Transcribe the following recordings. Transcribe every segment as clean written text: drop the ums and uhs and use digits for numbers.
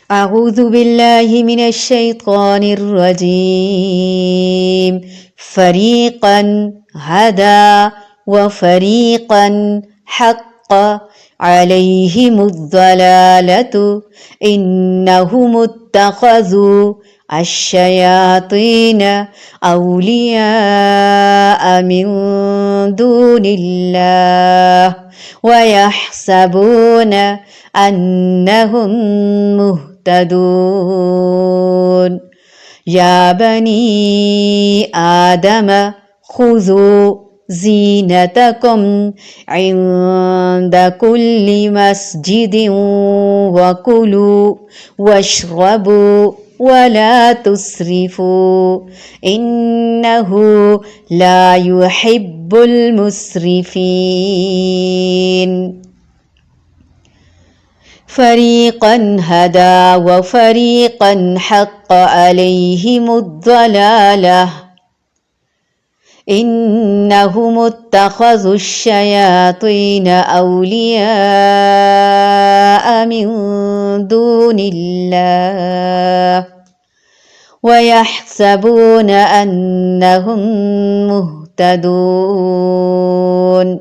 أعوذ بالله من الشيطان الرجيم فريقا هدى وفريقا حق عليهم الضلالة إنهم اتخذوا الشياطين أولياء من دون الله ويحسبون أنهم مهتدون يا بني آدم خذوا زينتكم عند كل مسجد وكلوا واشربوا ولا تسرفوا إنه لا يحب المسرفين فريقا هدى وفريقا حق عليهم الضلالة إنهم اتخذوا الشياطين أولياء من دون الله ويحسبون أنهم مهتدون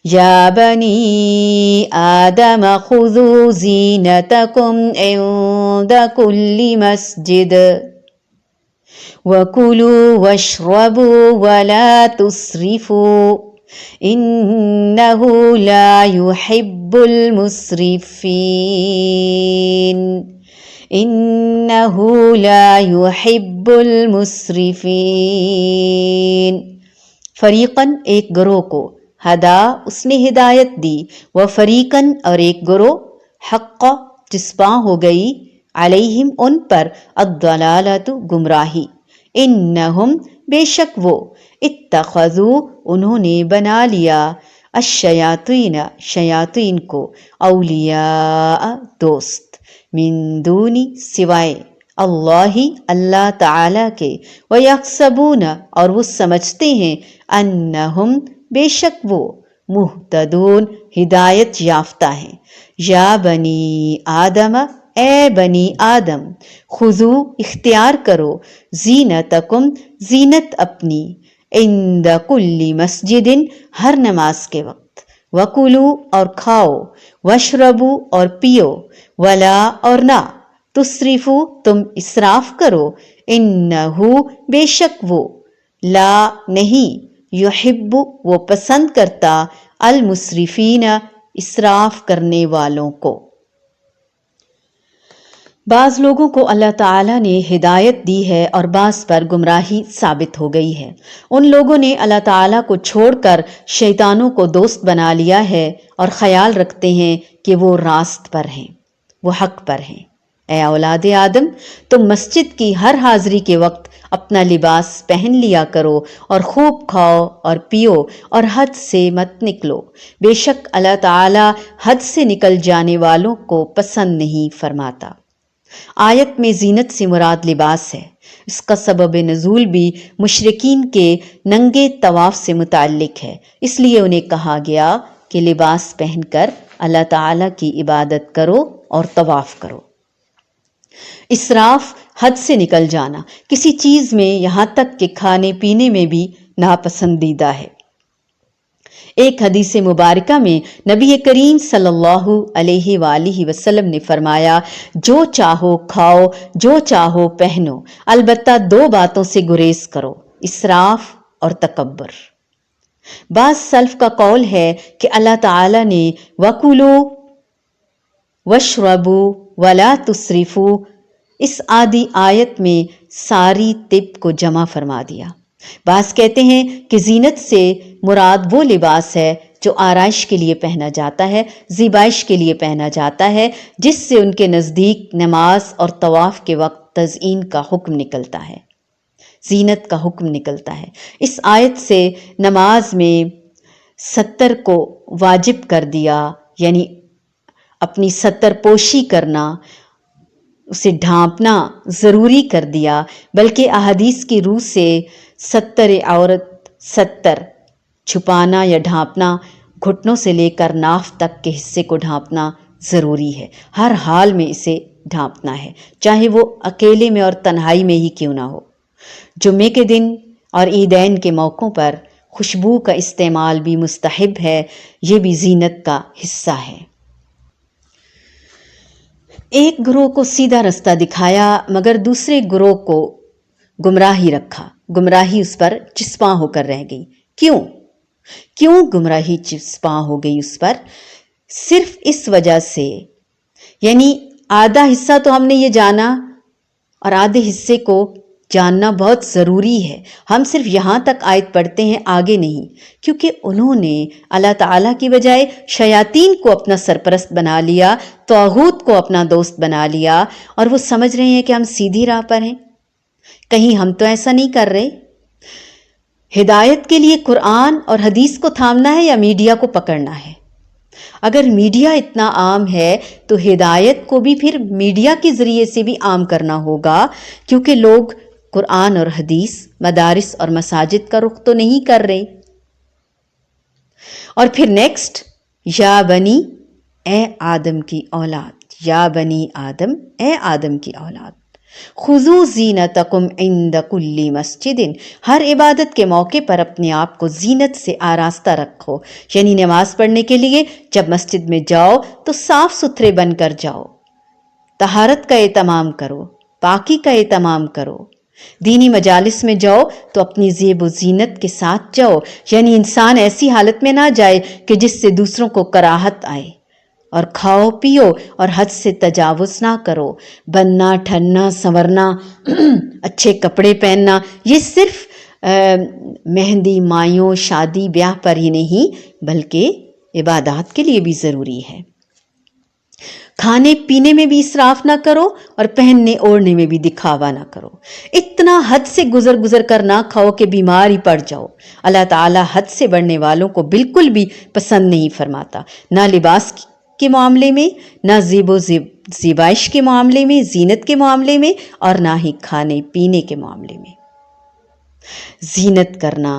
يا بني آدم خذوا زينتكم عند كل مسجد وكلوا واشربوا ولا تسرفوا إنه لا يحب المسرفين إنه لا يحب المسرفين فریقاً ایک گروہ کو ہدا اس نے ہدایت دی و فریقاً اور ایک گروہ حق چسپاں ہو گئی علیہم ان پر الضلالۃ گمراہی انہم بے شک وہ اتخذو انہوں نے بنا لیا الشیاطین شیاطین کو اولیاء دوست من دونی سوائے اللہ اللہ تعالی کے ویحسبون اور وہ سمجھتے ہیں انہم بے شک وہ مہتدون ہدایت یافتہ ہیں یا بنی آدم اے بنی آدم خذو اختیار کرو زینتکم زینت اپنی عند کل مسجد ہر نماز کے وقت وکلو اور کھاؤ واشربو اور پیو ولا اور نہ تسرفو تم اسراف کرو انہو بے شک وہ لا نہیں یحب وہ پسند کرتا المسرفین اسراف کرنے والوں کو۔ بعض لوگوں کو اللہ تعالیٰ نے ہدایت دی ہے اور بعض پر گمراہی ثابت ہو گئی ہے۔ ان لوگوں نے اللہ تعالیٰ کو چھوڑ کر شیطانوں کو دوست بنا لیا ہے اور خیال رکھتے ہیں کہ وہ راست پر ہیں، وہ حق پر ہیں۔ اے اولاد آدم تم مسجد کی ہر حاضری کے وقت اپنا لباس پہن لیا کرو اور خوب کھاؤ اور پیو اور حد سے مت نکلو، بے شک اللہ تعالیٰ حد سے نکل جانے والوں کو پسند نہیں فرماتا۔ آیت میں زینت سے مراد لباس ہے۔ اس کا سبب نزول بھی مشرکین کے ننگے طواف سے متعلق ہے، اس لیے انہیں کہا گیا کہ لباس پہن کر اللہ تعالیٰ کی عبادت کرو اور طواف کرو۔ اسراف حد سے نکل جانا کسی چیز میں یہاں تک کہ کھانے پینے میں بھی ناپسندیدہ ہے۔ ایک حدیث مبارکہ میں نبی کریم صلی اللہ علیہ وآلہ وسلم نے فرمایا جو چاہو کھاؤ جو چاہو پہنو البتہ دو باتوں سے گریز کرو، اسراف اور تکبر۔ بعض سلف کا قول ہے کہ اللہ تعالی نے وَكُلُوا وَاشْرَبُوا وَلَا تُسْرِفُوا اس آدھی آیت میں ساری طب کو جمع فرما دیا۔ بعض کہتے ہیں کہ زینت سے مراد وہ لباس ہے جو آرائش کے لیے پہنا جاتا ہے، زیبائش کے لیے پہنا جاتا ہے، جس سے ان کے نزدیک نماز اور طواف کے وقت تزئین کا حکم نکلتا ہے، زینت کا حکم نکلتا ہے۔ اس آیت سے نماز میں ستر کو واجب کر دیا، یعنی اپنی ستر پوشی کرنا، اسے ڈھانپنا ضروری کر دیا، بلکہ احادیث کی روح سے ستر عورت، ستر چھپانا یا ڈھانپنا، گھٹنوں سے لے کر ناف تک کے حصے کو ڈھانپنا ضروری ہے، ہر حال میں اسے ڈھانپنا ہے، چاہے وہ اکیلے میں اور تنہائی میں ہی کیوں نہ ہو۔ جمعے کے دن اور عیدین کے موقعوں پر خوشبو کا استعمال بھی مستحب ہے، یہ بھی زینت کا حصہ ہے۔ ایک گروہ کو سیدھا رستہ دکھایا مگر دوسرے گروہ کو گمراہی رکھا، گمراہی اس پر چسپاں ہو کر رہ گئی۔ کیوں گمراہی چسپاں ہو گئی اس پر؟ صرف اس وجہ سے، یعنی آدھا حصہ تو ہم نے یہ جانا اور آدھے حصے کو جاننا بہت ضروری ہے، ہم صرف یہاں تک آیت پڑھتے ہیں، آگے نہیں، کیونکہ انہوں نے اللہ تعالیٰ کی بجائے شیاطین کو اپنا سرپرست بنا لیا، طاغوت کو اپنا دوست بنا لیا، اور وہ سمجھ رہے ہیں کہ ہم سیدھی راہ پر ہیں۔ کہیں ہم تو ایسا نہیں کر رہے؟ ہدایت کے لیے قرآن اور حدیث کو تھامنا ہے یا میڈیا کو پکڑنا ہے؟ اگر میڈیا اتنا عام ہے تو ہدایت کو بھی پھر میڈیا کے ذریعے سے بھی عام کرنا ہوگا، کیونکہ لوگ قرآن اور حدیث، مدارس اور مساجد کا رخ تو نہیں کر رہے۔ اور پھر نیکسٹ، یا بنی، اے آدم کی اولاد، یا بنی آدم، اے آدم کی اولاد، خذوا زینتکم عند کل مسجد، ہر عبادت کے موقع پر اپنے آپ کو زینت سے آراستہ رکھو، یعنی نماز پڑھنے کے لیے جب مسجد میں جاؤ تو صاف ستھرے بن کر جاؤ، طہارت کا اہتمام کرو، پاکی کا اہتمام کرو۔ دینی مجالس میں جاؤ تو اپنی زیب و زینت کے ساتھ جاؤ، یعنی انسان ایسی حالت میں نہ جائے کہ جس سے دوسروں کو کراہت آئے۔ اور کھاؤ پیو اور حد سے تجاوز نہ کرو، بننا ٹھننا سنورنا اچھے کپڑے پہننا، یہ صرف مہندی مایوں شادی بیاہ پر ہی نہیں بلکہ عبادات کے لیے بھی ضروری ہے۔ کھانے پینے میں بھی اسراف نہ کرو اور پہننے اوڑھنے میں بھی دکھاوا نہ کرو، اتنا حد سے گزر کر نہ کھاؤ کہ بیمار ہی پڑ جاؤ۔ اللہ تعالیٰ حد سے بڑھنے والوں کو بالکل بھی پسند نہیں فرماتا، نہ لباس کے معاملے میں، نہ زیب و زیبائش کے معاملے میں، زینت کے معاملے میں، اور نہ ہی کھانے پینے کے معاملے میں۔ زینت کرنا،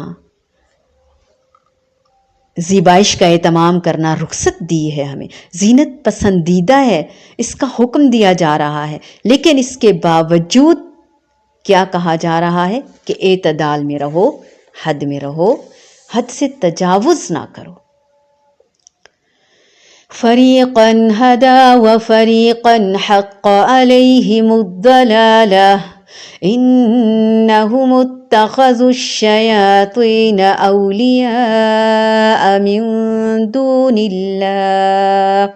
زیبائش کا اہتمام کرنا رخصت دی ہے ہمیں، زینت پسندیدہ ہے، اس کا حکم دیا جا رہا ہے، لیکن اس کے باوجود کیا کہا جا رہا ہے کہ اعتدال میں رہو، حد میں رہو، حد سے تجاوز نہ کرو۔ فریقا ہدی وفریقا حق علیہم الضلالہ انہم اتخذوا الشیاطین اولیاء من دون اللہ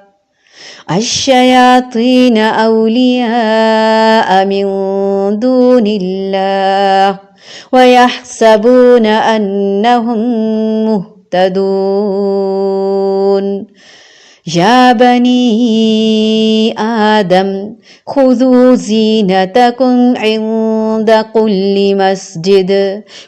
الشیاطین اولیاء من دون اللہ ویحسبون انہم مہتدون۔ یا بنی آدم خذوا زینتکم عند کل مسجد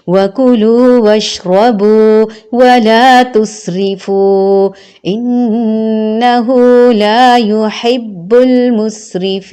وکلوا واشربوا ولا تسرفوا انہ لا يحب المسرفین۔